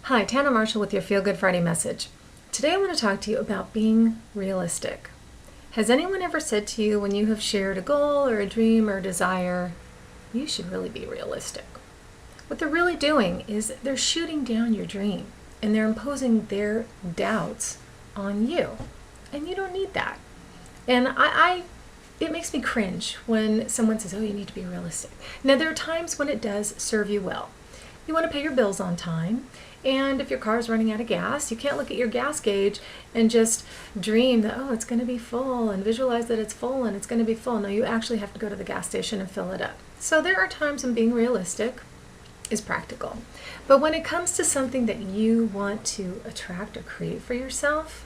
Hi, Tanna Marshall with your Feel Good Friday message. Today I want to talk to you about being realistic. Has anyone ever said to you when you have shared a goal or a dream or a desire, you should really be realistic? What they're really doing is they're shooting down your dream and they're imposing their doubts on you. And you don't need that. And it makes me cringe when someone says, oh, you need to be realistic. Now, there are times when it does serve you well. You want to pay your bills on time, and if your car is running out of gas, you can't look at your gas gauge and just dream that, oh, it's going to be full, and visualize that it's full and it's going to be full. No, you actually have to go to the gas station and fill it up. So there are times when being realistic is practical. But when it comes to something that you want to attract or create for yourself,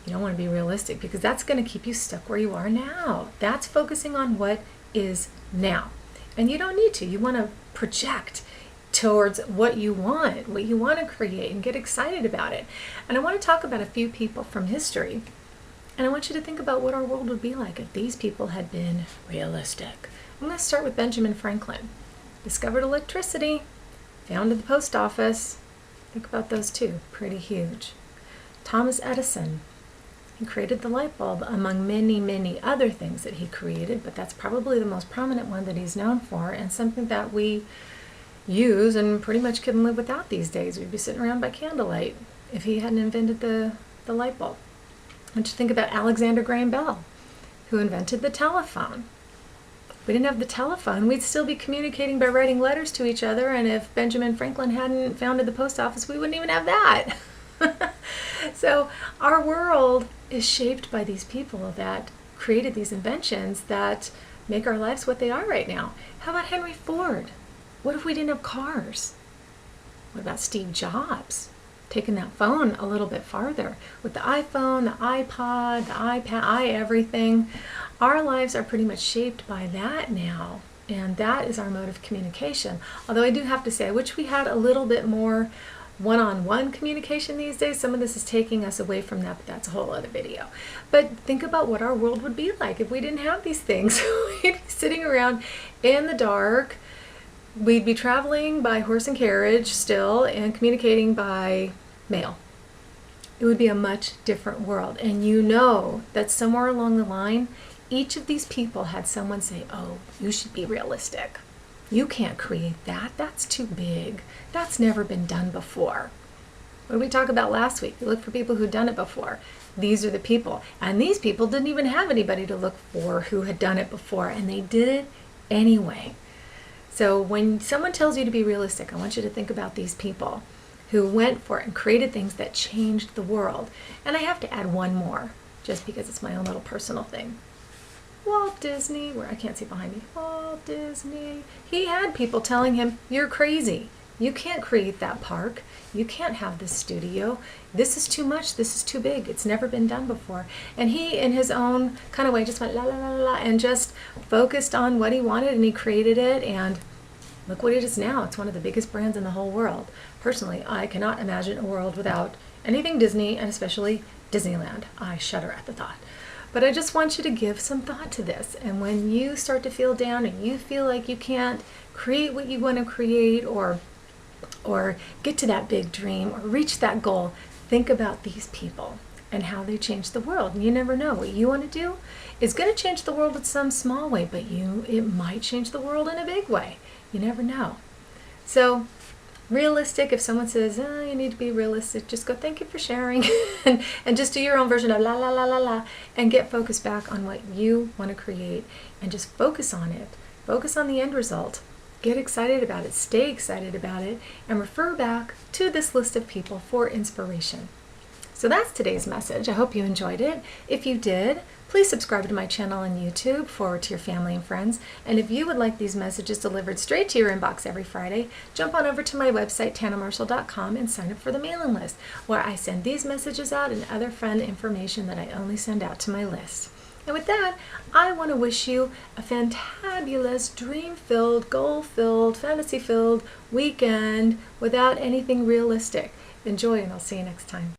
you don't want to be realistic because that's going to keep you stuck where you are now. That's focusing on what is now. And you don't need to. You want to project towards what you want to create, and get excited about it. And I want to talk about a few people from history, and I want you to think about what our world would be like if these people had been realistic. I'm going to start with Benjamin Franklin. Discovered electricity, founded the post office. Think about those two, pretty huge. Thomas Edison, he created the light bulb, among many, many other things that he created, but that's probably the most prominent one that he's known for, and something that we use and pretty much couldn't live without these days. We'd be sitting around by candlelight if he hadn't invented the light bulb. I want you to think about Alexander Graham Bell, who invented the telephone. If we didn't have the telephone, we'd still be communicating by writing letters to each other, and if Benjamin Franklin hadn't founded the post office, we wouldn't even have that. So our world is shaped by these people that created these inventions that make our lives what they are right now. How about Henry Ford? What if we didn't have cars? What about Steve Jobs? Taking that phone a little bit farther. With the iPhone, the iPod, the iPad, everything. Our lives are pretty much shaped by that now. And that is our mode of communication. Although I do have to say, I wish we had a little bit more one-on-one communication these days. Some of this is taking us away from that, but that's a whole other video. But think about what our world would be like if we didn't have these things. We'd be sitting around in the dark. We'd be traveling by horse and carriage still and communicating by mail. It would be a much different world. And you know that somewhere along the line, each of these people had someone say, oh, you should be realistic. You can't create that. That's too big. That's never been done before. What did we talk about last week? We looked for people who'd done it before. These are the people. And these people didn't even have anybody to look for who had done it before. And they did it anyway. So when someone tells you to be realistic, I want you to think about these people who went for it and created things that changed the world. And I have to add one more, just because it's my own little personal thing. Walt Disney, where I can't see behind me, Walt Disney, he had people telling him, you're crazy. You can't create that park. You can't have this studio. This is too much. This is too big. It's never been done before. And he, in his own kind of way, just went la la la la and just focused on what he wanted, and he created it. And look what it is now. It's one of the biggest brands in the whole world. Personally, I cannot imagine a world without anything Disney, and especially Disneyland. I shudder at the thought. But I just want you to give some thought to this. And when you start to feel down and you feel like you can't create what you want to create, or get to that big dream or reach that goal, think about these people and how they changed the world. And you never know. What you want to do is going to change the world in some small way, but it might change the world in a big way. You never know. So realistic, if someone says, oh, you need to be realistic, just go, thank you for sharing, and just do your own version of la la la la la, and get focused back on what you want to create, and just focus on it. Focus on the end result. Get excited about it, stay excited about it, and refer back to this list of people for inspiration. So that's today's message. I hope you enjoyed it. If you did, please subscribe to my channel on YouTube, forward to your family and friends. And if you would like these messages delivered straight to your inbox every Friday, jump on over to my website, tannamarshall.com, and sign up for the mailing list, where I send these messages out and other fun information that I only send out to my list. And with that, I want to wish you a fantabulous, dream-filled, goal-filled, fantasy-filled weekend without anything realistic. Enjoy, and I'll see you next time.